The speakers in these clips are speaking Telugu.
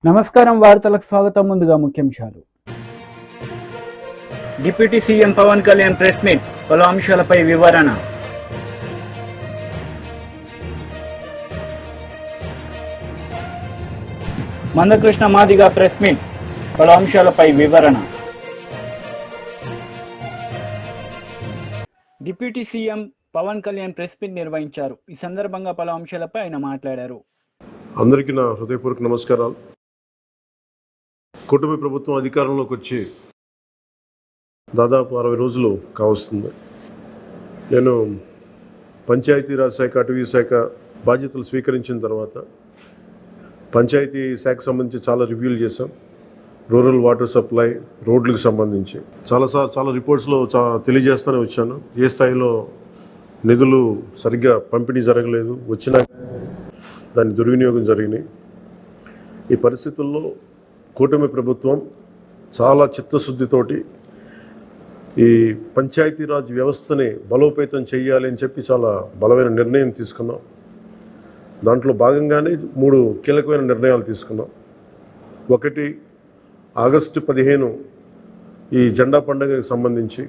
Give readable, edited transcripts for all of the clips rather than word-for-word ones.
నమస్కారం, వార్తలకు స్వాగతం. ముందుగా ముఖ్యాంశాలు. Deputy CM Pawan Kalyan press meet, పలు అంశాలపై వివరణ. మందకృష్ణ మాదిగ ప్రెస్ మీట్, పలు అంశాలపై వివరణ. Deputy CM Pawan Kalyan press meet నిర్వహించారు. ఈ సందర్భంగా పలు అంశాలపై ఆయన మాట్లాడారు. అందరికీ నా హృదయపూర్వక నమస్కారాలు. కూటమి ప్రభుత్వం అధికారంలోకి వచ్చి దాదాపు 60 రోజులు కావస్తుంది. నేను పంచాయతీరాజ్ శాఖ, అటవీ శాఖ బాధ్యతలు స్వీకరించిన తర్వాత పంచాయతీ శాఖకు సంబంధించి చాలా రివ్యూలు చేశాం. రూరల్ వాటర్ సప్లై, రోడ్లకు సంబంధించి చాలా రిపోర్ట్స్లో తెలియజేస్తూనే వచ్చాను. ఏ స్థాయిలో నిధులు సరిగ్గా పంపిణీ జరగలేదు, వచ్చినా దాని దుర్వినియోగం జరిగినాయి. ఈ పరిస్థితుల్లో కూటమి ప్రభుత్వం చాలా చిత్తశుద్ధితోటి ఈ పంచాయతీరాజ్ వ్యవస్థని బలోపేతం చేయాలి అని చెప్పి చాలా బలమైన నిర్ణయం తీసుకున్నాం. దాంట్లో భాగంగానే 3 కీలకమైన నిర్ణయాలు తీసుకున్నాం. ఒకటి, ఆగస్టు 15 ఈ జెండా పండుగకి సంబంధించి.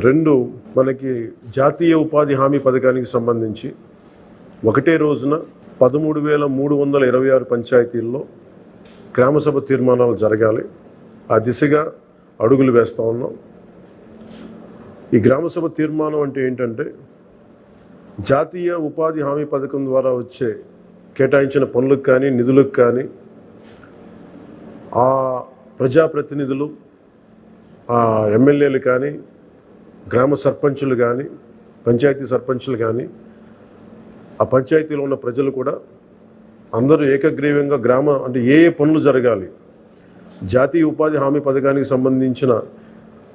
2, మనకి జాతీయ ఉపాధి హామీ పథకానికి సంబంధించి ఒకటే రోజున 13,326 పంచాయతీల్లో గ్రామసభ తీర్మానాలు జరగాలి. ఆ దిశగా అడుగులు వేస్తూ ఉన్నాం. ఈ గ్రామసభ తీర్మానం అంటే ఏంటంటే, జాతీయ ఉపాధి హామీ పథకం ద్వారా వచ్చే కేటాయించిన పనులకు కానీ నిధులకు కానీ ఆ ప్రజాప్రతినిధులు, ఆ ఎమ్మెల్యేలు కానీ, గ్రామ సర్పంచులు కానీ, పంచాయతీ సర్పంచులు కానీ, ఆ పంచాయతీలో ఉన్న ప్రజలు కూడా అందరూ ఏకగ్రీవంగా అంటే ఏ పనులు జరగాలి, జాతీయ ఉపాధి హామీ పథకానికి సంబంధించిన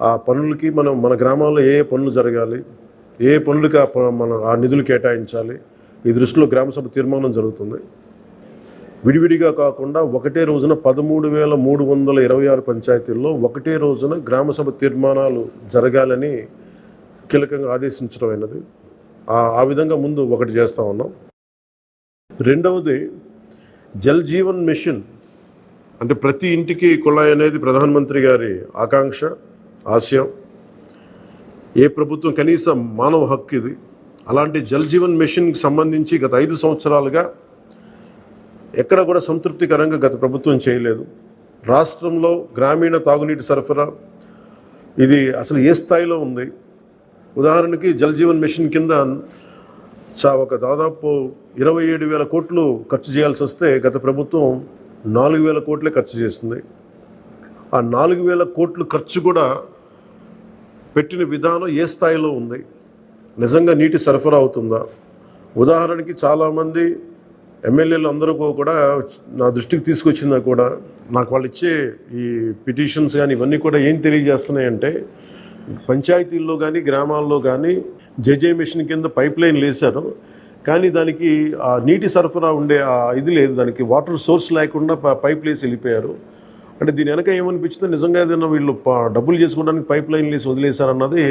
ఆ పనులకి మన గ్రామాల్లో ఏ పనులు జరగాలి, ఏ పనులకి ఆ నిధులు కేటాయించాలి, ఈ దృష్టిలో గ్రామసభ తీర్మానం జరుగుతుంది. విడివిడిగా కాకుండా ఒకటే రోజున 13,326 పంచాయతీల్లో ఒకటే రోజున గ్రామసభ తీర్మానాలు జరగాలని కీలకంగా ఆదేశించడం అయినది. ఆ విధంగా ముందు ఒకటి చేస్తూ ఉన్నాం. రెండవది, జల్ జీవన్ మిషన్, అంటే ప్రతి ఇంటికి కుళాయి అనేది ప్రధానమంత్రి గారి ఆకాంక్ష, ఆశయం. ఏ ప్రభుత్వం కనీసం మానవ హక్కు ఇది. అలాంటి జల్ జీవన్ మిషన్కి సంబంధించి గత 5 సంవత్సరాలుగా ఎక్కడ కూడా సంతృప్తికరంగా గత ప్రభుత్వం చేయలేదు. రాష్ట్రంలో గ్రామీణ తాగునీటి సరఫరా ఇది అసలు ఏ స్థాయిలో ఉంది? ఉదాహరణకి జల్ జీవన్ మిషన్ కింద ఒక దాదాపు 27,000 కోట్లు ఖర్చు చేయాల్సి వస్తే గత ప్రభుత్వం 4,000 కోట్లే ఖర్చు చేస్తుంది. ఆ 4,000 కోట్లు ఖర్చు కూడా పెట్టిన విధానం ఏ స్థాయిలో ఉంది? నిజంగా నీటి సరఫరా అవుతుందా? ఉదాహరణకి చాలామంది ఎమ్మెల్యేలు అందరూ కూడా నా దృష్టికి తీసుకొచ్చినా కూడా నాకు వాళ్ళు ఇచ్చే ఈ పిటిషన్స్ కానీ ఇవన్నీ కూడా ఏం తెలియజేస్తున్నాయంటే, పంచాయతీల్లో కానీ గ్రామాల్లో కానీ జేజే మిషన్ కింద పైప్ లైన్లు వేశారు, కానీ దానికి ఆ నీటి సరఫరా ఉండే ఇది లేదు, దానికి వాటర్ సోర్స్ లేకుండా పైప్ వేసి వెళ్ళిపోయారు. అంటే దీని వెనక ఏమనిపించిందో, నిజంగా ఏదైనా వీళ్ళు డబ్బులు చేసుకోవడానికి పైప్ లైన్లు వేసి వదిలేశారన్నది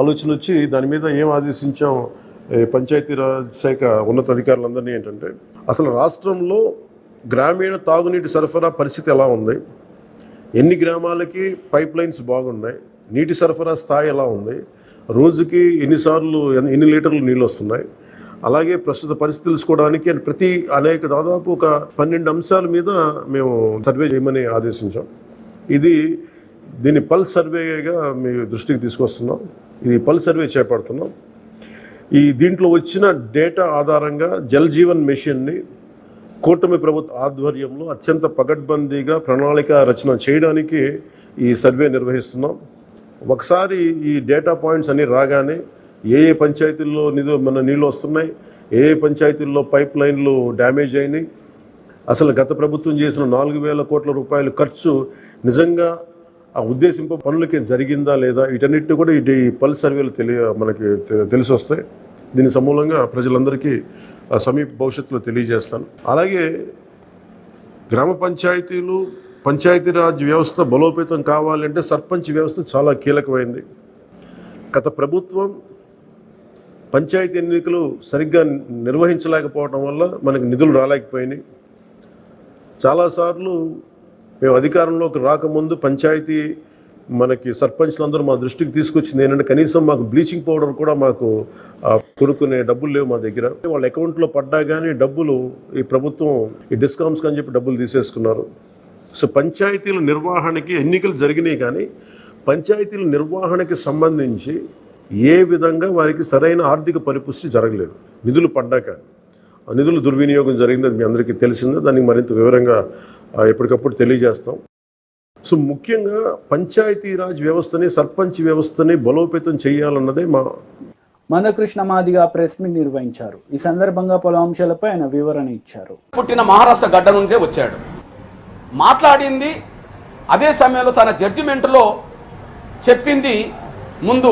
ఆలోచన వచ్చి దాని మీద ఏం ఆదేశించాం పంచాయతీరాజ్ శాఖ ఉన్నతాధికారులందరినీ ఏంటంటే, అసలు రాష్ట్రంలో గ్రామీణ తాగునీటి సరఫరా పరిస్థితి ఎలా ఉంది, ఎన్ని గ్రామాలకి పైప్ లైన్స్ బాగున్నాయి, నీటి సరఫరా స్థాయి ఎలా ఉంది, రోజుకి ఎన్ని లీటర్లు నీళ్ళు వస్తున్నాయి, అలాగే ప్రస్తుత పరిస్థితి తెలుసుకోవడానికి దాదాపు ఒక 12 అంశాల మీద మేము సర్వే చేయమని ఆదేశించాం. దీన్ని పల్స్ సర్వేగా మీ దృష్టికి తీసుకొస్తున్నాం. ఇది పల్స్ సర్వే చేపడుతున్నాం. దీంట్లో వచ్చిన డేటా ఆధారంగా జల్ జీవన్ మిషన్ని కూటమి ప్రభుత్వ ఆధ్వర్యంలో అత్యంత పకడ్బందీగా ప్రణాళిక రచన చేయడానికి ఈ సర్వే నిర్వహిస్తున్నాం. ఒకసారి ఈ డేటా పాయింట్స్ అన్నీ రాగానే ఏ పంచాయతీల్లో నీళ్ళు వస్తున్నాయి, ఏ పంచాయతీల్లో పైప్ లైన్లు డ్యామేజ్ అయినాయి, అసలు గత ప్రభుత్వం చేసిన 4,000 కోట్ల రూపాయలు ఖర్చు నిజంగా ఆ ఉద్దేశింపు పనులకి జరిగిందా లేదా, వీటన్నిటిని కూడా ఈ పల్స్ సర్వేలు మనకి తెలిసి వస్తాయి. దీని సమూలంగా ప్రజలందరికీ సమీప భవిష్యత్తులో తెలియజేస్తాను. అలాగే గ్రామ పంచాయతీలు, పంచాయతీరాజ్ వ్యవస్థ బలోపేతం కావాలంటే సర్పంచ్ వ్యవస్థ చాలా కీలకమైంది. గత ప్రభుత్వం పంచాయతీ ఎన్నికలు సరిగ్గా నిర్వహించలేకపోవడం వల్ల మనకు నిధులు రాలేకపోయినాయి. చాలాసార్లు మేము అధికారంలోకి రాకముందు పంచాయతీ మనకి సర్పంచ్లందరూ మా దృష్టికి తీసుకొచ్చింది ఏంటంటే కనీసం మాకు బ్లీచింగ్ పౌడర్ కూడా మాకు కొనుక్కునే డబ్బులు లేవు మా దగ్గర. వాళ్ళ అకౌంట్లో పడ్డా కానీ డబ్బులు ఈ ప్రభుత్వం ఈ డిస్కౌంట్స్ అని చెప్పి డబ్బులు తీసేసుకున్నారు. సో పంచాయతీల నిర్వహణకి ఎన్నికలు జరిగినాయి కానీ పంచాయతీల నిర్వహణకి సంబంధించి ఏ విధంగా వారికి సరైన ఆర్థిక పరిపుష్టి జరగలేదు. నిధులు పడ్డాక నిధుల దుర్వినియోగం జరిగింది, మీ అందరికీ తెలిసిందే. దానికి మరింత వివరంగా ఎప్పటికప్పుడు తెలియజేస్తాం. సో ముఖ్యంగా పంచాయతీరాజ్ వ్యవస్థని సర్పంచ్ వ్యవస్థని బలోపేతం చేయాలన్నదే మా మందకృష్ణ మాదిగా ప్రెస్ మీట్ నిర్వహించారు. ఈ సందర్భంగా పలు అంశాలపై ఆయన వివరణ ఇచ్చారు. పుట్టిన మహారాష్ట్ర గడ్డ నుంచే వచ్చాడు. మాట్లాడింది అదే సమయంలో తన జడ్జిమెంట్లో చెప్పింది ముందు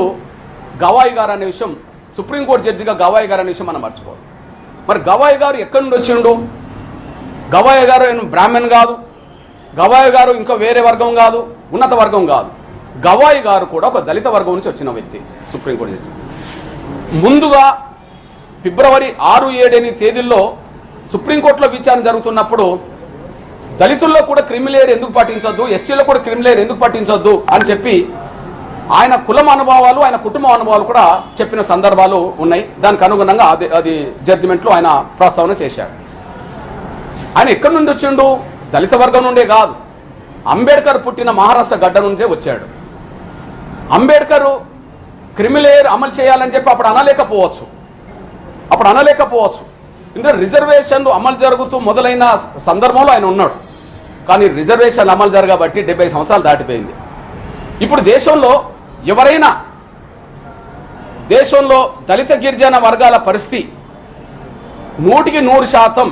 గవాయి గారు అనే విషయం, సుప్రీంకోర్టు జడ్జిగా గవాయి గారు అనే విషయం మనం మర్చిపోవాలి. మరి గవాయి గారు ఎక్కడి నుండి వచ్చిండు? గవాయి గారు బ్రాహ్మణ్ కాదు, గవాయి గారు ఇంకా వేరే వర్గం కాదు, ఉన్నత వర్గం కాదు. గవాయి గారు కూడా ఒక దళిత వర్గం నుంచి వచ్చిన వ్యక్తి. సుప్రీంకోర్టు జడ్జి ముందుగా ఫిబ్రవరి 6, 7 తేదీల్లో సుప్రీంకోర్టులో విచారణ జరుగుతున్నప్పుడు దళితుల్లో కూడా క్రిమిలేయర్ ఎందుకు పాటించొద్దు, ఎస్టీలో కూడా క్రిమిలేయర్ ఎందుకు పాటించొద్దు అని చెప్పి ఆయన కులం అనుభవాలు, ఆయన కుటుంబ అనుభవాలు కూడా చెప్పిన సందర్భాలు ఉన్నాయి. దానికి అనుగుణంగా అది జడ్జిమెంట్లో ఆయన ప్రస్తావన చేశాడు. ఆయన ఎక్కడి నుండి వచ్చిండు? దళిత వర్గం నుండే కాదు, అంబేద్కర్ పుట్టిన మహారాష్ట్ర గడ్డ నుండే వచ్చాడు. అంబేద్కర్ క్రిమిలేయర్ అమలు చేయాలని చెప్పి అప్పుడు అనలేకపోవచ్చు. ఎందుకంటే రిజర్వేషన్లు అమలు జరుగుతూ మొదలైన సందర్భంలో ఆయన ఉన్నాడు. కానీ రిజర్వేషన్లు అమలు జరగబట్టి 70 సంవత్సరాలు దాటిపోయింది. ఇప్పుడు దేశంలో ఎవరైనా దళిత గిరిజన వర్గాల పరిస్థితి 100%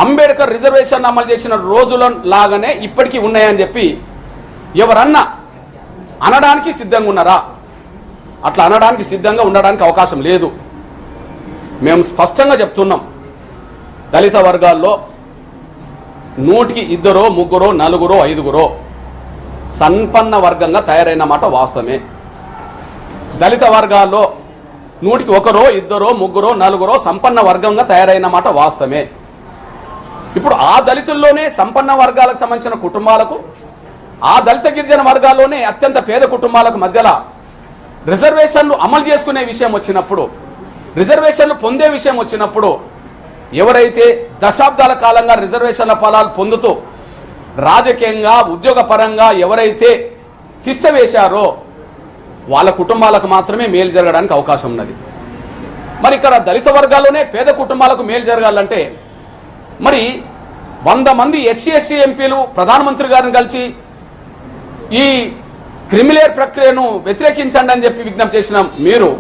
అంబేద్కర్ రిజర్వేషన్ అమలు చేసిన రోజుల లాగానే ఇప్పటికీ ఉన్నాయని చెప్పి ఎవరన్నా అనడానికి సిద్ధంగా ఉన్నారా? అట్లా అనడానికి సిద్ధంగా ఉండడానికి అవకాశం లేదు. మేము స్పష్టంగా చెప్తున్నాం, దళిత వర్గాల్లో 100కి 2, 3, 4, 5 సంపన్న వర్గంగా తయారైన మాట వాస్తవమే. దళిత వర్గాల్లో 100కి 1, 2, 3, 4 సంపన్న వర్గంగా తయారైన మాట వాస్తవమే. ఇప్పుడు ఆ దళితుల్లోనే సంపన్న వర్గాలకు సంబంధించిన కుటుంబాలకు, ఆ దళిత గిరిజన వర్గాల్లోనే అత్యంత పేద కుటుంబాలకు మధ్యలో రిజర్వేషన్లు అమలు చేసుకునే విషయం వచ్చినప్పుడు, రిజర్వేషన్లు పొందే విషయం వచ్చినప్పుడు ఎవరైతే దశాబ్దాల కాలంగా రిజర్వేషన్ల ఫలాలు పొందుతూ రాజకీయంగా ఉద్యోగపరంగా ఎవరైతే తిష్ట వేశారో వాళ్ళ కుటుంబాలకు మాత్రమే మేలు జరగడానికి అవకాశం ఉన్నది. మరి ఇక్కడ దళిత వర్గాల్లోనే పేద కుటుంబాలకు మేలు జరగాలంటే మరి 100 మంది ఎస్సీ ఎంపీలు ప్రధానమంత్రి గారిని కలిసి ఈ క్రిమిలేయర్ ప్రక్రియను వ్యతిరేకించండి అని చెప్పి విజ్ఞప్తి చేసిన మీరు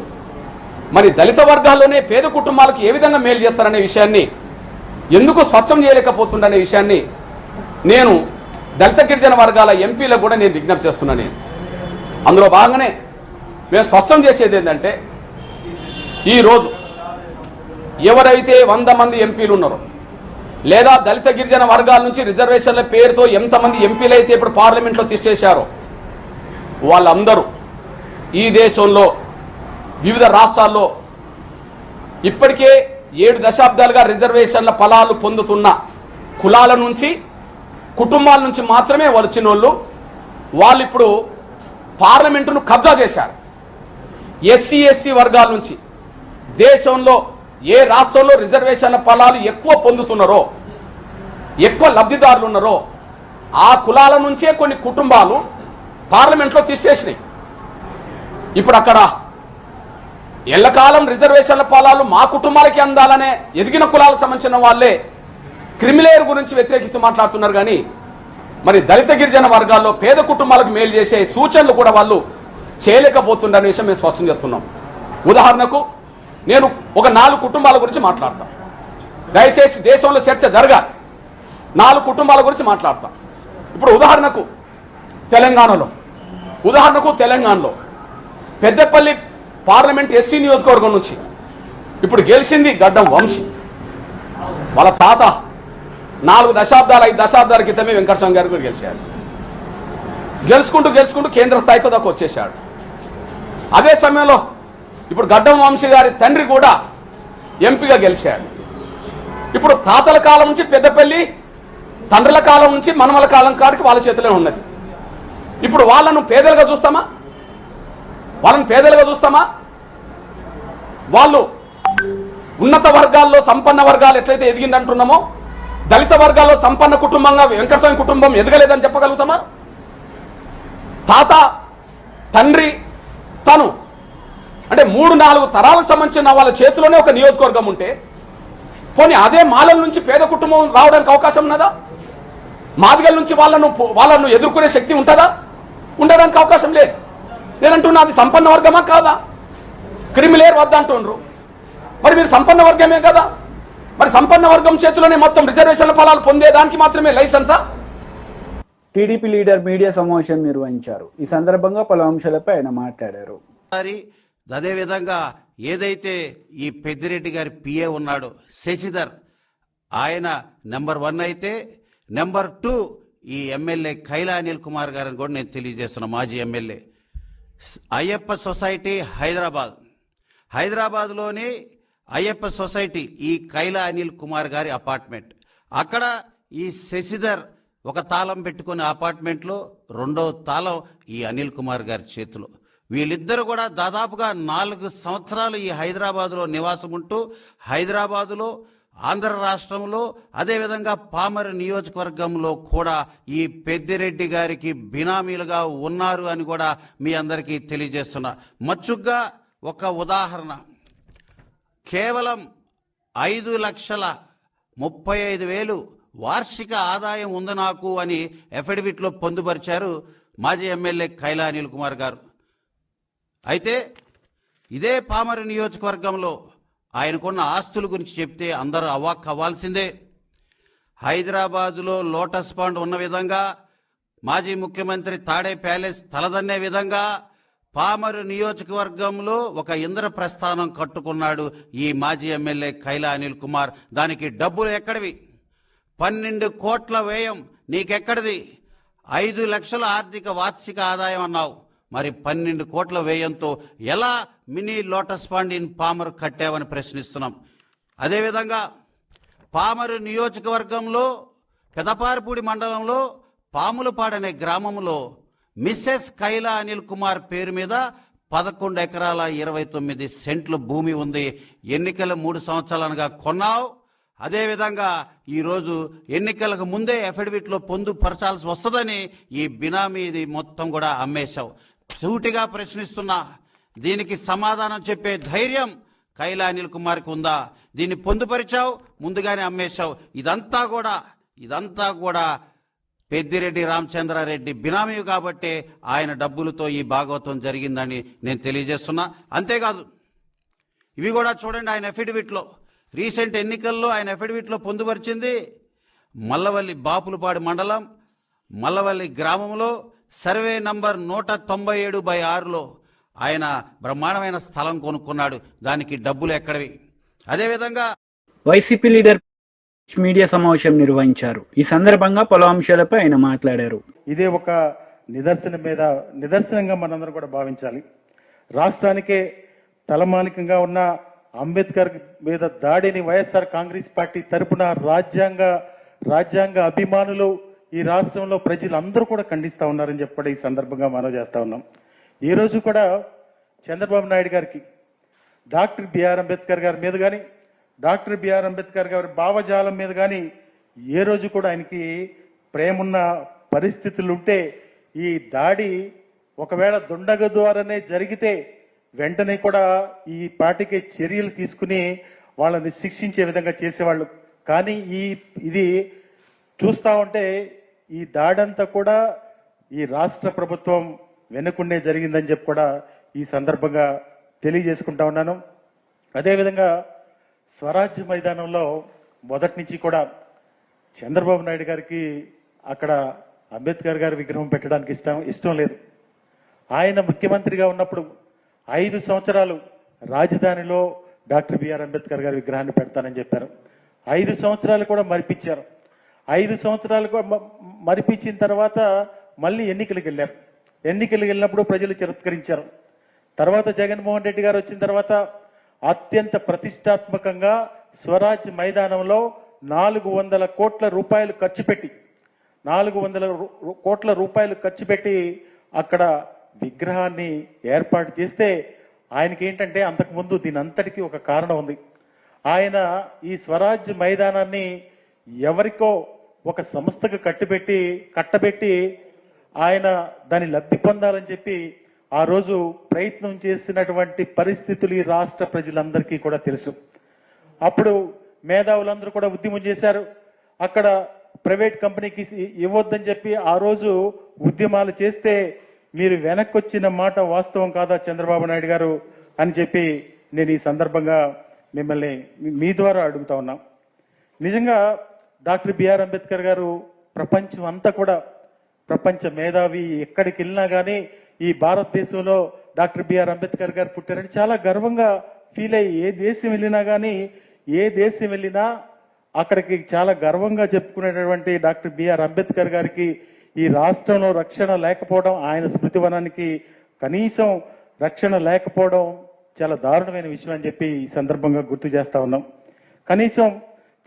మరి దళిత వర్గాల్లోనే పేద కుటుంబాలకు ఏ విధంగా మేలు చేస్తారనే విషయాన్ని ఎందుకు స్పష్టం చేయలేకపోతుందనే విషయాన్ని నేను దళిత గిరిజన వర్గాల ఎంపీలకు కూడా నేను విజ్ఞప్తి చేస్తున్నాను. అందులో భాగంగానే మేము స్పష్టం చేసేది ఏంటంటే, ఈరోజు ఎవరైతే 100 మంది ఎంపీలు ఉన్నారో లేదా దళిత గిరిజన వర్గాల నుంచి రిజర్వేషన్ల పేరుతో ఎంతమంది ఎంపీలు అయితే ఇప్పుడు పార్లమెంట్లో తీసేశారో వాళ్ళందరూ ఈ దేశంలో వివిధ రాష్ట్రాల్లో ఇప్పటికే 7 దశాబ్దాలుగా రిజర్వేషన్ల ఫలాలు పొందుతున్న కులాల నుంచి, కుటుంబాల నుంచి మాత్రమే వచ్చిన వాళ్ళు ఇప్పుడు పార్లమెంటును కబ్జా చేశారు. ఎస్సీ వర్గాల నుంచి దేశంలో ఏ రాష్ట్రంలో రిజర్వేషన్ల ఫలాలు ఎక్కువ పొందుతున్నారో, ఎక్కువ లబ్ధిదారులు ఉన్నారో ఆ కులాల నుంచే కొన్ని కుటుంబాలు పార్లమెంట్లో తీసేసినాయి. ఇప్పుడు అక్కడ ఎల్లకాలం రిజర్వేషన్ల ఫలాలు మా కుటుంబాలకి అందాలనే ఎదిగిన కులాలకు సంబంధించిన వాళ్ళే క్రిమిలేయర్ గురించి వ్యతిరేకిస్తూ మాట్లాడుతున్నారు. కానీ మరి దళిత గిరిజన వర్గాల్లో పేద కుటుంబాలకు మేలు చేసే సూచనలు కూడా వాళ్ళు చేయలేకపోతుండనే విషయం మేము స్పష్టం చేస్తున్నాం. ఉదాహరణకు నేను ఒక 4 కుటుంబాల గురించి మాట్లాడతాను. దయచేసి దేశంలో చర్చ జరగాలి. 4 కుటుంబాల గురించి మాట్లాడతాం. ఇప్పుడు ఉదాహరణకు తెలంగాణలో పెద్దపల్లి పార్లమెంట్ ఎస్సీ నియోజకవర్గం నుంచి ఇప్పుడు గెలిచింది గడ్డం వంశీ. వాళ్ళ తాత 4 దశాబ్దాలు 5 దశాబ్దాల క్రితమే వెంకటస్వామి గారు కూడా గెలిచాడు. గెలుచుకుంటూ కేంద్ర స్థాయికి దాకా వచ్చేసాడు. అదే సమయంలో ఇప్పుడు గడ్డం వంశీ గారి తండ్రి కూడా ఎంపీగా గెలిచాడు. ఇప్పుడు తాతల కాలం నుంచి పెద్దపల్లి తండ్రుల కాలం నుంచి మనమల కాలం కాడికి వాళ్ళ చేతిలో ఉన్నది. ఇప్పుడు వాళ్ళను పేదలుగా చూస్తామా? వాళ్ళు ఉన్నత వర్గాల్లో సంపన్న వర్గాలు ఎట్లయితే ఎదిగిందంటున్నామో దళిత వర్గాల్లో సంపన్న కుటుంబంగా వెంకటస్వామి కుటుంబం ఎదగలేదని చెప్పగలుగుతామా? తాత, తండ్రి, తను అంటే 3-4 తరాలకు సంబంధించిన వాళ్ళ చేతిలోనే ఒక నియోజకవర్గం ఉంటే పోనీ అదే మాలల నుంచి పేద కుటుంబం రావడానికి అవకాశం ఉన్నదా? మాదిగల నుంచి వాళ్ళను ఎదుర్కొనే శక్తి ఉంటుందా? ఉండడానికి అవకాశం లేదు. నేనంటున్నా అది సంపన్న వర్గమా కాదా? క్రిమిలేర్ వద్ద అంటుండ్రు. మరి మీరు సంపన్న వర్గమే కదా, మరి సంపన్న వర్గం చేతిలోనే మొత్తం రిజర్వేషన్ల ఫలాలు పొందేదానికి మాత్రమే లైసెన్సా? టీడీపీ లీడర్ మీడియా సమావేశం నిర్వహించారు. ఈ సందర్భంగా పలు అంశాలపై ఆయన మాట్లాడారు. అదేవిధంగా ఏదైతే ఈ పెద్దిరెడ్డి గారి పిఏ ఉన్నాడో శశిధర్, ఆయన నెంబర్ 1 అయితే నెంబర్ 2 ఈ ఎమ్మెల్యే కైలా అనిల్ కుమార్ గారిని కూడా నేను తెలియజేస్తున్నా. మాజీ ఎమ్మెల్యే అయ్యప్ప సొసైటీ హైదరాబాద్లోని అయ్యప్ప సొసైటీ ఈ కైలా అనిల్ కుమార్ గారి అపార్ట్మెంట్. అక్కడ ఈ శశిధర్ ఒక తాళం పెట్టుకునే అపార్ట్మెంట్లో 2వ తాళం ఈ అనిల్ కుమార్ గారి చేతిలో. వీళ్ళిద్దరూ కూడా దాదాపుగా 4 సంవత్సరాలు ఈ హైదరాబాదులో నివాసం ఉంటూ హైదరాబాదులో, ఆంధ్ర రాష్ట్రంలో, అదేవిధంగా పామర్ నియోజకవర్గంలో కూడా ఈ పెద్దిరెడ్డి గారికి బినామీలుగా ఉన్నారు అని కూడా మీ అందరికీ తెలియజేస్తున్నా. మచ్చుగ్గా ఒక ఉదాహరణ, కేవలం 5,35,000 వార్షిక ఆదాయం ఉంది నాకు అని అఫిడవిట్లో పొందుపరిచారు మాజీ ఎమ్మెల్యే కైలా అనిల్ కుమార్ గారు. అయితే ఇదే పామర్ నియోజకవర్గంలో ఆయనకున్న ఆస్తుల గురించి చెప్తే అందరూ అవాక్ అవ్వాల్సిందే. హైదరాబాదులో లోటస్ పాండ్ ఉన్న విధంగా, మాజీ ముఖ్యమంత్రి తాడే ప్యాలెస్ తలదన్నే విధంగా పామరు నియోజకవర్గంలో ఒక ఇంద్రప్రస్థానం కట్టుకున్నాడు ఈ మాజీ ఎమ్మెల్యే కైలా అనిల్ కుమార్. దానికి డబ్బులు ఎక్కడివి? 12 కోట్ల వ్యయం నీకెక్కడిది? 5 లక్షల ఆర్థిక వార్షిక ఆదాయం అన్నావు. మరి 12 కోట్ల వ్యయంతో ఎలా మినీ లోటస్ పాండ్ ఇన్ పామర్ కట్టావని ప్రశ్నిస్తున్నాం. అదేవిధంగా పామరు నియోజకవర్గంలో పెదపారపూడి మండలంలో పాములపాడనే గ్రామంలో మిస్సెస్ కైలా అనిల్ కుమార్ పేరు మీద 11 ఎకరాల 29 సెంట్ల భూమి ఉంది. ఎన్నికలు 3 సంవత్సరాలుగా కొన్నావు. అదేవిధంగా ఈరోజు ఎన్నికలకు ముందే అఫిడవిట్లో పొందుపరచాల్సి వస్తుందని ఈ బినామీది మొత్తం కూడా అమ్మేశావు. సూటిగా ప్రశ్నిస్తున్నా, దీనికి సమాధానం చెప్పే ధైర్యం కైలా అనిల్ కుమార్కి ఉందా? దీన్ని పొందుపరిచావు, ముందుగానే అమ్మేశావు. ఇదంతా కూడా పెద్దిరెడ్డి రామచంద్రారెడ్డి బినామీ కాబట్టి ఆయన డబ్బులతో ఈ భాగవతం జరిగిందని నేను తెలియజేస్తున్నా. అంతేకాదు, ఇవి కూడా చూడండి, ఆయన అఫిడవిట్లో రీసెంట్ ఎన్నికల్లో ఆయన అఫిడవిట్లో పొందుపరిచింది మల్లవల్లి బాపులపాడు మండలం మల్లవల్లి గ్రామంలో సర్వే నంబర్ 197/6లో ఆయన బ్రహ్మాండమైన స్థలం కొనుక్కున్నాడు. దానికి డబ్బులు ఎక్కడివి? అదేవిధంగా వైసీపీ లీడర్ మీడియా సమావేశం నిర్వహించారు. ఈ సందర్భంగా పలు అంశాలపై ఆయన మాట్లాడారు. ఇదే ఒక నిదర్శనంగా మనందరం కూడా భావించాలి. రాష్ట్రానికే తలమానికంగా ఉన్న అంబేద్కర్ మీద దాడిని వైఎస్ఆర్ కాంగ్రెస్ పార్టీ తరపున రాజ్యాంగ అభిమానులు ఈ రాష్ట్రంలో ప్రజలందరూ కూడా ఖండిస్తా ఉన్నారని చెప్పి ఈ సందర్భంగా మనం చేస్తా ఉన్నాం. ఈ రోజు కూడా చంద్రబాబు నాయుడు గారికి డాక్టర్ బిఆర్ అంబేద్కర్ గారి మీద కానీ, డాక్టర్ బిఆర్ అంబేద్కర్ గారి భావజాలం మీద కానీ ఏ రోజు కూడా ఆయనకి ప్రేమున్న పరిస్థితులు ఉంటే, ఈ దాడి ఒకవేళ దుండగ ద్వారానే జరిగితే వెంటనే కూడా ఈ పార్టీకి చర్యలు తీసుకుని వాళ్ళని శిక్షించే విధంగా చేసేవాళ్ళు. కానీ ఇది చూస్తా ఉంటే ఈ దాడంతా కూడా ఈ రాష్ట్ర ప్రభుత్వం వెనుకుండే జరిగిందని చెప్పి కూడా ఈ సందర్భంగా తెలియజేసుకుంటా ఉన్నాను. అదేవిధంగా స్వరాజ్య మైదానంలో మొదటి నుంచి కూడా చంద్రబాబు నాయుడు గారికి అక్కడ అంబేద్కర్ గారి విగ్రహం పెట్టడానికి ఇష్టం లేదు. ఆయన ముఖ్యమంత్రిగా ఉన్నప్పుడు 5 సంవత్సరాలు రాజధానిలో డాక్టర్ బిఆర్ అంబేద్కర్ గారి విగ్రహాన్ని పెడతానని చెప్పారు. 5 సంవత్సరాలు కూడా మరిపించారు. 5 సంవత్సరాలు కూడా మరిపించిన తర్వాత మళ్ళీ ఎన్నికలకు వెళ్ళారు. ఎన్నికలకు వెళ్ళినప్పుడు ప్రజలు తిరస్కరించారు. తర్వాత జగన్మోహన్ రెడ్డి గారు వచ్చిన తర్వాత అత్యంత ప్రతిష్టాత్మకంగా స్వరాజ్ మైదానంలో 400 కోట్ల రూపాయలు ఖర్చు పెట్టి 400 కోట్ల రూపాయలు ఖర్చు పెట్టి అక్కడ విగ్రహాన్ని ఏర్పాటు చేస్తే ఆయనకి ఏంటంటే అంతకుముందు దీని అంతటికీ ఒక కారణం ఉంది. ఆయన ఈ స్వరాజ్ మైదానాన్ని ఎవరికో ఒక సంస్థకు కట్టబెట్టి ఆయన దాన్ని లబ్ధి పొందాలని చెప్పి ఆ రోజు ప్రయత్నం చేసినటువంటి పరిస్థితులు ఈ రాష్ట్ర ప్రజలందరికీ కూడా తెలుసు. అప్పుడు మేధావులందరూ కూడా ఉద్యమం చేశారు. అక్కడ ప్రైవేట్ కంపెనీకి ఇవ్వద్దని చెప్పి ఆ రోజు ఉద్యమాలు చేస్తే మీరు వెనక్కి వచ్చిన మాట వాస్తవం కాదా చంద్రబాబు నాయుడు గారు అని చెప్పి నేను ఈ సందర్భంగా మిమ్మల్ని మీ ద్వారా అడుగుతా ఉన్నా. నిజంగా డాక్టర్ బిఆర్ అంబేద్కర్ గారు ప్రపంచం అంతా కూడా ప్రపంచ మేధావి, ఎక్కడికి వెళ్ళినా కానీ ఈ భారతదేశంలో డాక్టర్ బిఆర్ అంబేద్కర్ గారు పుట్టారని చాలా గర్వంగా ఫీల్ అయ్యి ఏ దేశం వెళ్ళినా అక్కడికి చాలా గర్వంగా చెప్పుకునేటటువంటి డాక్టర్ బిఆర్ అంబేద్కర్ గారికి ఈ రాష్ట్రంలో రక్షణ లేకపోవడం, ఆయన స్మృతివనానికి కనీసం రక్షణ లేకపోవడం చాలా దారుణమైన విషయం అని చెప్పి ఈ సందర్భంగా గుర్తు చేస్తా ఉన్నాం. కనీసం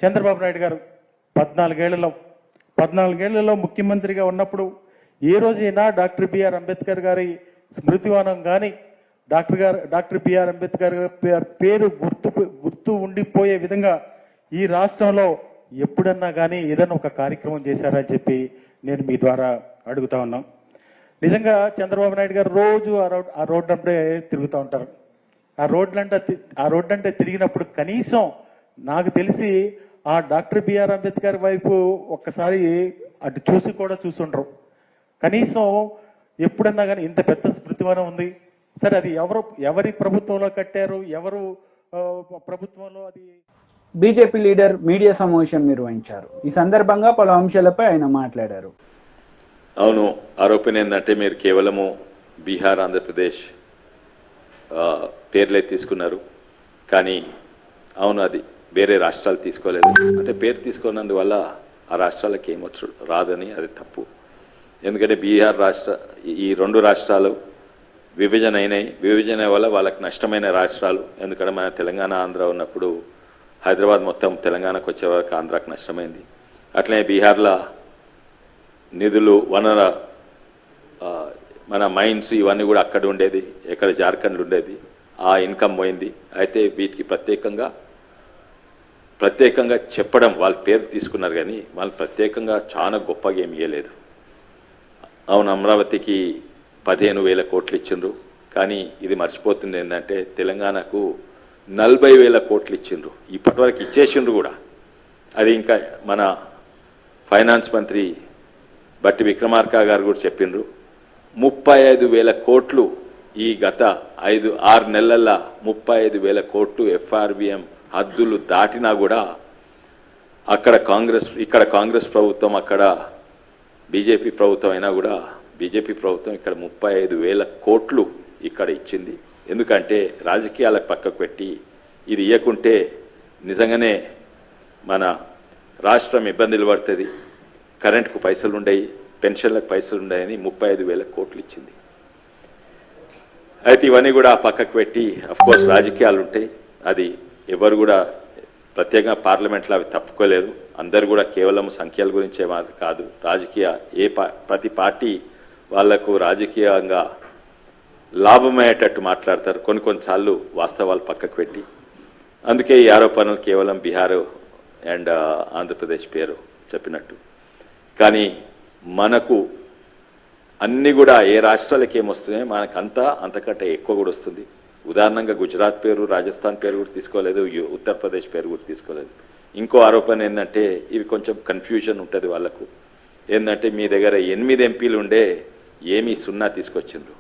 చంద్రబాబు నాయుడు గారు 14 ఏళ్లలో ముఖ్యమంత్రిగా ఉన్నప్పుడు ఏ రోజైనా డాక్టర్ బిఆర్ అంబేద్కర్ గారి స్మృతివనం కానీ డాక్టర్ బిఆర్ అంబేద్కర్ పేరు గుర్తు ఉండిపోయే విధంగా ఈ రాష్ట్రంలో ఎప్పుడన్నా కానీ ఏదైనా ఒక కార్యక్రమం చేశారని చెప్పి నేను మీ ద్వారా అడుగుతా ఉన్నాం. నిజంగా చంద్రబాబు నాయుడు గారు రోజు ఆ రోడ్డు అంటే తిరుగుతూ ఉంటారు. ఆ రోడ్లంటే తిరిగినప్పుడు కనీసం నాకు తెలిసి ఆ డాక్టర్ బిఆర్ అంబేద్కర్ వైపు ఒక్కసారి అటు చూసుండరు. కనీసం ఎప్పుడన్నా కానీ ఇంత పెద్ద స్మృతివనం ఉంది. సరే, అది ఎవరి ప్రభుత్వంలో కట్టారు, ఎవరు ప్రభుత్వంలో అది. బీజేపీ లీడర్ మీడియా సమావేశం నిర్వహించారు. ఈ సందర్భంగా పలు అంశాలపై ఆయన మాట్లాడారు. అవును, ఆరోపణ ఏంటంటే మీరు కేవలము బీహార్, ఆంధ్రప్రదేశ్ పేర్లే తీసుకున్నారు. కానీ అవును, అది వేరే రాష్ట్రాలు తీసుకోలేదు. అంటే పేరు తీసుకున్నందువల్ల ఆ రాష్ట్రాలకు ఏమొచ్చు రాదని అది తప్పు. ఎందుకంటే బీహార్ ఈ 2 రాష్ట్రాలు విభజన అయినాయి. విభజన వల్ల వాళ్ళకి నష్టమైన రాష్ట్రాలు. ఎందుకంటే మన తెలంగాణ, ఆంధ్ర ఉన్నప్పుడు హైదరాబాద్ మొత్తం తెలంగాణకు వచ్చే వరకు ఆంధ్రాకు నష్టమైంది. అట్లనే బీహార్లో నిధులు, వనర, మన మైన్స్ ఇవన్నీ కూడా అక్కడ ఉండేది, ఎక్కడ జార్ఖండ్ ఉండేది. ఆ ఇన్కమ్ పోయింది. అయితే వీటికి ప్రత్యేకంగా చెప్పడం, వాళ్ళ పేరు తీసుకున్నారు కానీ వాళ్ళు ప్రత్యేకంగా చాలా గొప్పగా ఏమి ఇవ్వలేదు. అవును, అమరావతికి 15,000 కోట్లు ఇచ్చిండ్రు. కానీ ఇది మర్చిపోతుంది ఏంటంటే తెలంగాణకు 40,000 కోట్లు ఇచ్చిండ్రు. ఇప్పటివరకు ఇచ్చేసిండ్రు కూడా. అది ఇంకా మన ఫైనాన్స్ మంత్రి బట్టి విక్రమార్క గారు కూడా చెప్పిండ్రు. 35,000 కోట్లు ఈ గత 5-6 నెలల్లో 35,000 కోట్లు FRBM హద్దులు దాటినా కూడా ఇక్కడ కాంగ్రెస్ ప్రభుత్వం, అక్కడ బీజేపీ ప్రభుత్వం అయినా కూడా బీజేపీ ప్రభుత్వం ఇక్కడ 35,000 కోట్లు ఇక్కడ ఇచ్చింది. ఎందుకంటే రాజకీయాలకు పక్కకు పెట్టి ఇది ఇవ్వకుంటే నిజంగానే మన రాష్ట్రం ఇబ్బందులు పడుతుంది. కరెంటుకు పైసలు ఉండయి, పెన్షన్లకు పైసలు ఉండయని 35,000 కోట్లు ఇచ్చింది. అయితే ఇవన్నీ కూడా పక్కకు పెట్టి అఫ్కోర్స్ రాజకీయాలు ఉంటాయి. అది ఎవరు కూడా ప్రత్యేకంగా పార్లమెంట్లో అవి తప్పుకోలేదు. అందరు కూడా కేవలం సంఖ్యల గురించే కాదు, ప్రతి పార్టీ వాళ్లకు రాజకీయంగా లాభమయ్యేటట్టు మాట్లాడతారు. కొన్నిసార్లు వాస్తవాలు పక్కకు పెట్టి. అందుకే ఈ ఆరోపణలు కేవలం బీహార్ అండ్ ఆంధ్రప్రదేశ్ పేరు చెప్పినట్టు. కానీ మనకు అన్నీ కూడా ఏ రాష్ట్రాలకి ఏమొస్తున్నాయో అంతకంటే ఎక్కువ కూడా వస్తుంది. ఉదాహరణంగా గుజరాత్ పేరు, రాజస్థాన్ పేరు కూడా తీసుకోలేదు, ఉత్తరప్రదేశ్ పేరు కూడా తీసుకోలేదు. ఇంకో ఆరోపణ ఏంటంటే ఇవి కొంచెం కన్ఫ్యూజన్ ఉంటుంది వాళ్ళకు. ఏంటంటే మీ దగ్గర 8 ఎంపీలు ఉండే ఏమీ 0 తీసుకొచ్చిండ్రు.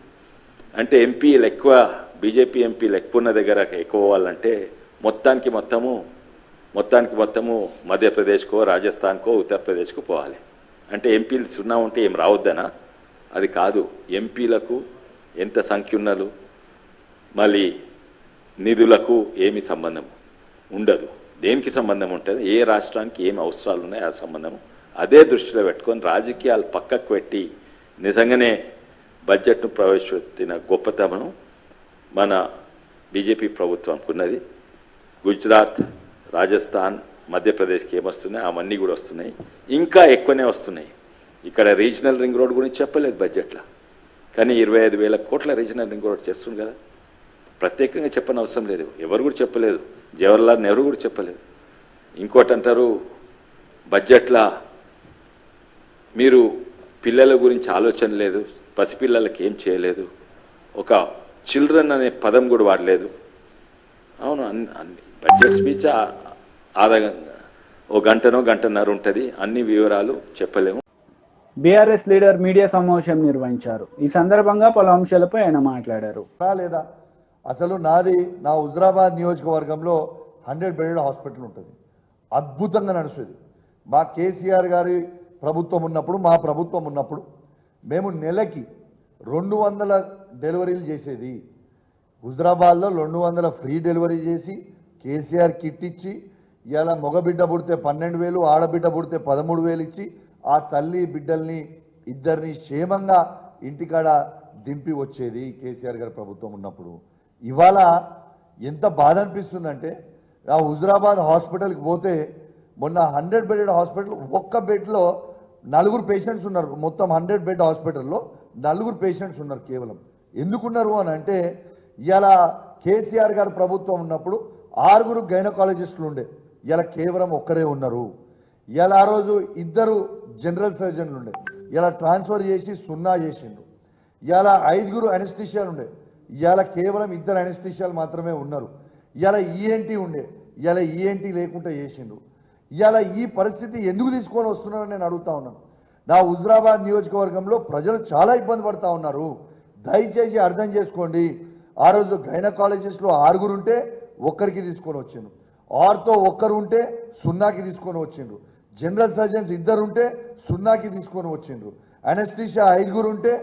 అంటే ఎంపీలు ఎక్కువ, బీజేపీ ఎంపీలు ఎక్కువ ఉన్న దగ్గర ఎక్కువ వాళ్ళంటే మొత్తానికి మొత్తము మధ్యప్రదేశ్కో, రాజస్థాన్కో, ఉత్తరప్రదేశ్కో పోవాలి. అంటే ఎంపీలు 0 ఉంటే ఏం రావద్దనా? అది కాదు. ఎంపీలకు ఎంత సంఖ్య ఉన్నలు, మళ్ళీ నిధులకు ఏమి సంబంధం ఉండదు. దేనికి సంబంధం ఉంటుంది? ఏ రాష్ట్రానికి ఏమి అవసరాలు ఉన్నాయో ఆ సంబంధము. అదే దృష్టిలో పెట్టుకొని రాజకీయాలు పక్కకు పెట్టి నిజంగానే బడ్జెట్ను ప్రవేశపెట్టిన గొప్పతనం మన బీజేపీ ప్రభుత్వానికి ఉన్నది. గుజరాత్, రాజస్థాన్, మధ్యప్రదేశ్కి ఏమొస్తున్నాయి అవన్నీ కూడా వస్తున్నాయి, ఇంకా ఎక్కువనే వస్తున్నాయి. ఇక్కడ రీజనల్ రింగ్ రోడ్ గురించి చెప్పలేదు బడ్జెట్లో, కానీ 25,000 కోట్ల రీజనల్ రింగ్ రోడ్ చేస్తుంది కదా. ప్రత్యేకంగా చెప్పని అవసరం లేదు, ఎవరు కూడా చెప్పలేదు, జవహర్లాల్ నెహ్రూ కూడా చెప్పలేదు. ఇంకోటి అంటారు బడ్జెట్లో మీరు పిల్లల గురించి ఆలోచన లేదు, పసిపిల్లలకి ఏం చేయలేదు, ఒక చిల్డ్రన్ అనే పదం కూడా వాడలేదు. అవును, అన్ని బడ్జెట్ స్పీచ్ ఓ గంటన్నర ఉంటుంది, అన్ని వివరాలు చెప్పలేము. బీఆర్ఎస్ లీడర్ మీడియా సమావేశం నిర్వహించారు. ఈ సందర్భంగా పలు అంశాలపై ఆయన మాట్లాడారు. లేదా అసలు నా హుజరాబాద్ నియోజకవర్గంలో 100 బెడ్ హాస్పిటల్ ఉంటుంది, అద్భుతంగా నడుస్తుంది. మా కేసీఆర్ గారి ప్రభుత్వం ఉన్నప్పుడు, మా ప్రభుత్వం ఉన్నప్పుడు మేము నెలకి 200 డెలివరీలు చేసేది. హుజరాబాద్లో 200 ఫ్రీ డెలివరీ చేసి కేసీఆర్ కిట్ ఇచ్చి, ఇలా మగబిడ్డ పుడితే 12,000, ఆడబిడ్డ పుడితే 13,000 ఇచ్చి ఆ తల్లి బిడ్డల్ని ఇద్దరిని క్షేమంగా ఇంటికాడ దింపి వచ్చేది కేసీఆర్ గారి ప్రభుత్వం ఉన్నప్పుడు. ఇవాళ ఎంత బాధ అనిపిస్తుందంటే, ఆ హుజరాబాద్ హాస్పిటల్కి పోతే మొన్న 100 బెడ్ హాస్పిటల్, ఒక్క బెడ్లో 4 పేషెంట్స్ ఉన్నారు. మొత్తం 100 బెడ్ హాస్పిటల్లో 4 పేషెంట్స్ ఉన్నారు కేవలం. ఎందుకున్నారు అని అంటే, ఇలా కేసీఆర్ గారి ప్రభుత్వం ఉన్నప్పుడు 6 గైనకాలజిస్టులు ఉండే, ఇలా కేవలం ఒక్కరే ఉన్నారు. ఇలా ఆ రోజు 2 జనరల్ సర్జన్లు ఉండే, ఇలా ట్రాన్స్ఫర్ చేసి 0 చేసిండు. ఇలా 5 అనెస్థిషియాలు ఉండే, ఇలా కేవలం 2 అనెస్థిషియాలు మాత్రమే ఉన్నారు. ఇలా ఈఎన్టీ ఉండే, ఇలా ఈఎన్టీ లేకుండా చేసిండు. ఇలా ఈ పరిస్థితి ఎందుకు తీసుకొని వస్తున్నారని నేను అడుగుతా ఉన్నాను. నా హుజరాబాద్ నియోజకవర్గంలో ప్రజలు చాలా ఇబ్బంది పడుతూ ఉన్నారు. దయచేసి అర్థం చేసుకోండి. ఆ రోజు గైనకాలజిస్టులు 6 ఉంటే 1కి తీసుకొని వచ్చిండ్రు, ఆర్తో 1 ఉంటే 0కి తీసుకొని వచ్చిండ్రు, జనరల్ సర్జన్స్ 2 ఉంటే 0కి తీసుకొని వచ్చిండ్రు, అనెస్థిషియా 5 ఉంటే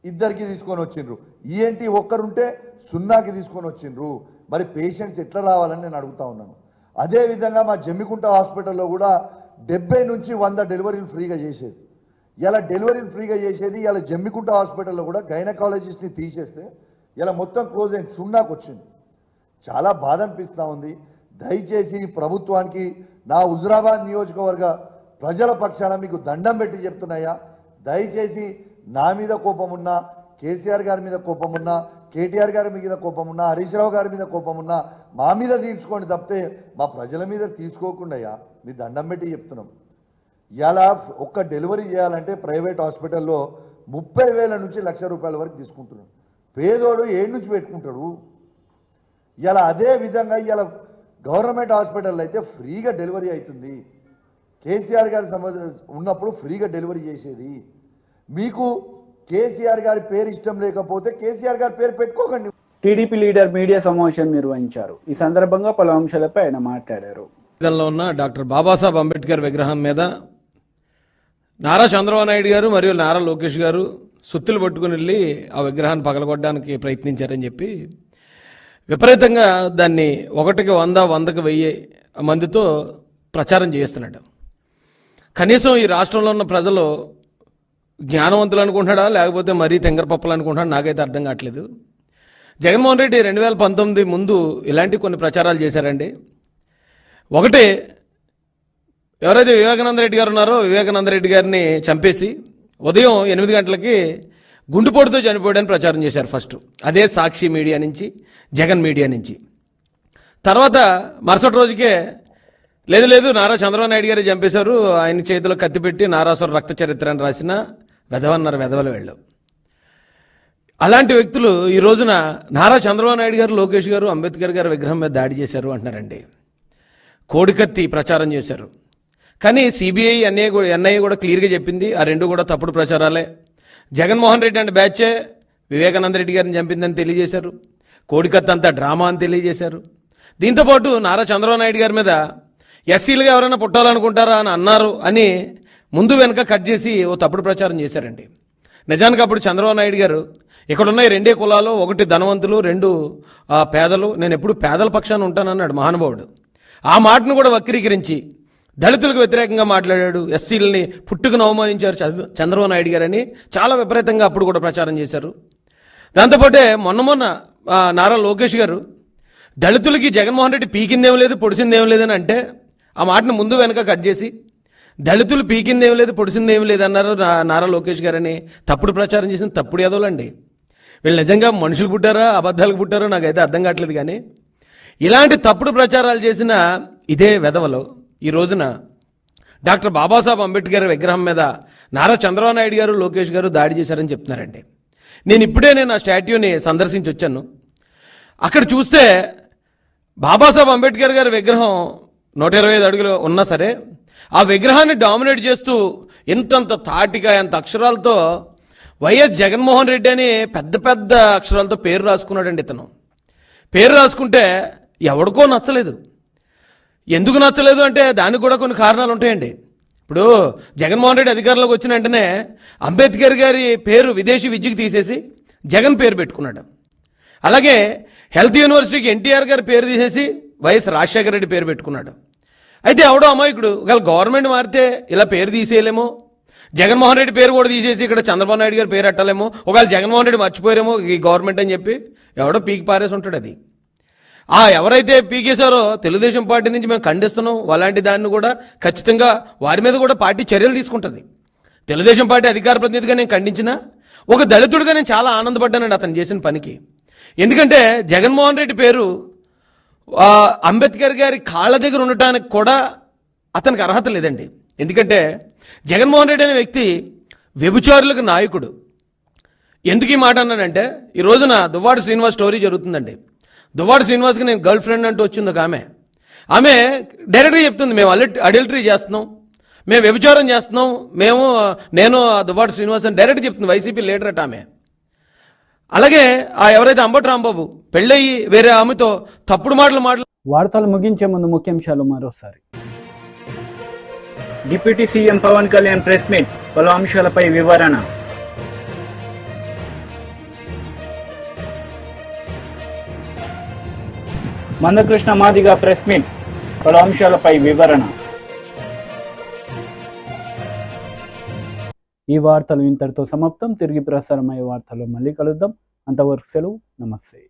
2కి తీసుకొని వచ్చిండ్రు, ఈఎన్టీ 1 ఉంటే 0కి తీసుకొని వచ్చిండ్రు. మరి పేషెంట్స్ ఎట్లా రావాలని నేను అడుగుతా ఉన్నాను. అదేవిధంగా మా జమ్మికుంట హాస్పిటల్లో కూడా 70 నుంచి 100 డెలివరీలు ఫ్రీగా చేసేది. ఇలా డెలివరీలు ఫ్రీగా చేసేది, ఇలా జమ్మికుంట హాస్పిటల్లో కూడా గైనకాలజిస్ట్ని తీసేస్తే ఇలా మొత్తం క్లోజ్ అయింది, 0కి వచ్చింది. చాలా బాధ అనిపిస్తూ ఉంది. దయచేసి ప్రభుత్వానికి నా హుజరాబాద్ నియోజకవర్గ ప్రజల పక్షాన మీకు దండం పెట్టి చెప్తున్నాయా, దయచేసి నా మీద కోపం ఉన్నా, కేసీఆర్ గారి మీద కోపం ఉన్నా, కేటీఆర్ గారి మీద కోపం ఉన్నా, హరీష్ రావు గారి మీద కోపం ఉన్నా మా మీద తీర్చుకోండి తప్పితే మా ప్రజల మీద తీర్చుకోకుండా మీ దండం పెట్టి చెప్తున్నాం. ఇలా ఒక్క డెలివరీ చేయాలంటే ప్రైవేట్ హాస్పిటల్లో 30,000 నుంచి ₹1,00,000 వరకు తీసుకుంటున్నాడు. పేదోడు ఏడు నుంచి పెట్టుకుంటాడు. ఇలా అదే విధంగా ఇలా గవర్నమెంట్ హాస్పిటల్లో అయితే ఫ్రీగా డెలివరీ అవుతుంది. కేసీఆర్ గారి ఉన్నప్పుడు ఫ్రీగా డెలివరీ చేసేది. మీకు కేసీఆర్ గారి పేరు ఇష్టం లేకపోతే కేసీఆర్ గారి పేరు పెట్టుకోకండి. టీడీపీ లీడర్ మీడియా సమావేశం నిర్వహించారు. ఈ సందర్భంగా పలు అంశాలపై ఆయన మాట్లాడారు. ఉన్న డాక్టర్ బాబాసాహెబ్ అంబేద్కర్ విగ్రహం మీద నారా చంద్రబాబు నాయుడు గారు మరియు నారా లోకేష్ గారు సుత్తులు పట్టుకుని వెళ్ళి ఆ విగ్రహాన్ని పగలగొట్టడానికి ప్రయత్నించారని చెప్పి విపరీతంగా దాన్ని 1కి 100, 100కి 1000 మందితో ప్రచారం చేస్తున్నాడు. కనీసం ఈ రాష్ట్రంలో ఉన్న ప్రజలు జ్ఞానవంతులు అనుకుంటాడా లేకపోతే మరీ తెంగరపప్పలు అనుకుంటాడా నాకైతే అర్థం కావట్లేదు. జగన్మోహన్ రెడ్డి 2019 ముందు ఇలాంటి కొన్ని ప్రచారాలు చేశారండి. ఒకటి, ఎవరైతే వివేకానంద రెడ్డి గారు ఉన్నారో వివేకానంద రెడ్డి గారిని చంపేసి ఉదయం 8 గంటలకి గుండెపోటుతో చనిపోయాడని ప్రచారం చేశారు ఫస్ట్. అదే సాక్షి మీడియా నుంచి, జగన్ మీడియా నుంచి. తర్వాత మరుసటి రోజుకే లేదు నారా చంద్రబాబు నాయుడు గారే చంపేశారు, ఆయన చేతిలో కత్తి పెట్టి నారాసుర రక్త చరిత్ర అని రాసిన వెధవన్నారు వెధవలు వెళ్ళు. అలాంటి వ్యక్తులు ఈ రోజున నారా చంద్రబాబు నాయుడు గారు, లోకేష్ గారు అంబేద్కర్ గారి విగ్రహం మీద దాడి చేశారు అంటున్నారండి. కోడికత్తి ప్రచారం చేశారు. కానీ సిబిఐ ఎన్ఐఏ కూడా క్లియర్గా చెప్పింది ఆ 2 కూడా తప్పుడు ప్రచారాలే. జగన్మోహన్ రెడ్డి అంటే బ్యాచే వివేకానంద రెడ్డి గారిని చంపిందని తెలియజేశారు. కోడికత్తి అంతా డ్రామా అని తెలియజేశారు. దీంతోపాటు నారా చంద్రబాబు నాయుడు గారి మీద ఎస్సీలుగా ఎవరైనా పుట్టాలనుకుంటారా అని అన్నారు అని ముందు వెనక కట్ చేసి ఓ తప్పుడు ప్రచారం చేశారండి. నిజానికి అప్పుడు చంద్రబాబు నాయుడు గారు ఇక్కడున్న 2 కులాలు, 1 ధనవంతులు, 2 పేదలు, నేను ఎప్పుడు పేదల పక్షాన ఉంటానన్నాడు మహానుభావుడు. ఆ మాటను కూడా వక్రీకరించి దళితులకు వ్యతిరేకంగా మాట్లాడాడు. ఎస్సీలని పుట్టుకుని అవమానించారు చంద్రబాబు నాయుడు గారని చాలా విపరీతంగా అప్పుడు కూడా ప్రచారం చేశారు. దాంతోపాటే మొన్న నారా లోకేష్ గారు దళితులకి జగన్మోహన్ రెడ్డి పీకిందేం లేదు పొడిసిందేం లేదని అంటే ఆ మాటను ముందు వెనక కట్ చేసి దళితులు పీకిందేం లేదు పొడిసిందేం లేదన్నారు నారా లోకేష్ గారని తప్పుడు ప్రచారం చేసిన తప్పుడు ఎదవలండి. వీళ్ళు నిజంగా మనుషులు పుట్టారా అబద్ధాలకు పుట్టారో నాకైతే అర్థం కావట్లేదు. కానీ ఇలాంటి తప్పుడు ప్రచారాలు చేసిన ఇదే వెధవలు ఈ రోజున డాక్టర్ బాబాసాహెబ్ అంబేద్కర్ విగ్రహం మీద నారా చంద్రబాబు నాయుడు గారు లోకేష్ గారు దాడి చేశారని చెప్తున్నారండి. నేను ఆ స్టాట్యూని సందర్శించి వచ్చాను. అక్కడ చూస్తే బాబాసాహెబ్ అంబేద్కర్ గారి విగ్రహం 125 అడుగులు ఉన్నా సరే ఆ విగ్రహాన్ని డామినేట్ చేస్తూ ఇంతంత తాటిగా ఎంత అక్షరాలతో వైఎస్ జగన్మోహన్ రెడ్డి అని పెద్ద పెద్ద అక్షరాలతో పేరు రాసుకున్నాడండి. ఇతను పేరు రాసుకుంటే ఎవడికో నచ్చలేదు. ఎందుకు నచ్చలేదు అంటే దానికి కూడా కొన్ని కారణాలు ఉంటాయండి. ఇప్పుడు జగన్మోహన్ రెడ్డి అధికారంలోకి వచ్చిన వెంటనే అంబేద్కర్ గారి పేరు విదేశీ విద్యకు తీసేసి జగన్ పేరు పెట్టుకున్నాడు. అలాగే హెల్త్ యూనివర్సిటీకి ఎన్టీఆర్ గారి పేరు తీసేసి వైఎస్ రాజశేఖర రెడ్డి పేరు పెట్టుకున్నాడు. అయితే ఎవడో అమాయకుడు ఒకవేళ గవర్నమెంట్ మారితే ఇలా పేరు తీసేయలేమో, జగన్మోహన్ రెడ్డి పేరు కూడా తీసేసి ఇక్కడ చంద్రబాబు నాయుడు గారి పేరు ఎట్టాలేమో, ఒకవేళ జగన్మోహన్ రెడ్డి మర్చిపోయారేమో ఈ గవర్నమెంట్ అని చెప్పి ఎవడో పీకి పారేసి ఉంటాడు. అది ఎవరైతే పీకేశారో తెలుగుదేశం పార్టీ నుంచి మేము ఖండిస్తున్నాం. అలాంటి దాన్ని కూడా ఖచ్చితంగా వారి మీద కూడా పార్టీ చర్యలు తీసుకుంటుంది. తెలుగుదేశం పార్టీ అధికార ప్రతినిధిగా నేను ఖండించినా ఒక దళితుడిగా నేను చాలా ఆనందపడ్డానండి అతను చేసిన పనికి. ఎందుకంటే జగన్మోహన్ రెడ్డి పేరు అంబేద్కర్ గారి కాళ్ళ దగ్గర ఉండటానికి కూడా అతనికి అర్హత లేదండి. ఎందుకంటే జగన్మోహన్ రెడ్డి అనే వ్యక్తి వ్యభిచారులకు నాయకుడు. ఎందుకు ఈ మాట అన్నానంటే ఈ రోజున దువ్వాడ శ్రీనివాస్ స్టోరీ జరుగుతుందండి. దువ్వాడ శ్రీనివాస్కి నేను గర్ల్ ఫ్రెండ్ అంటూ వచ్చింది ఒక ఆమె డైరెక్ట్గా చెప్తుంది, మేము అడల్టరీ చేస్తున్నాం, మేము వ్యభిచారం చేస్తున్నాం, నేను దువ్వాడ శ్రీనివాస్ అని డైరెక్ట్ చెప్తుంది. వైసీపీ లీడర్ అట ఆమె. అలాగే ఎవరైతే అంబటి రాంబాబు పెళ్ళయి వేరే ఆమెతో తప్పుడు మాటలు వార్తలు ముగించే ముందు ముఖ్యాంశాలు మరోసారి. Deputy CM Pawan Kalyan press meet, పలు అంశాలపై వివరణ. మందకృష్ణ మాదిగ ప్రెస్ మీట్, పలు అంశాలపై వివరణ. ఈ వార్తలు ఇంతటితో సమాప్తం. తిరిగి ప్రసారమయ్యే వార్తల్లో మళ్ళీ కలుద్దాం. అంతవరకు సెలవు. నమస్తే.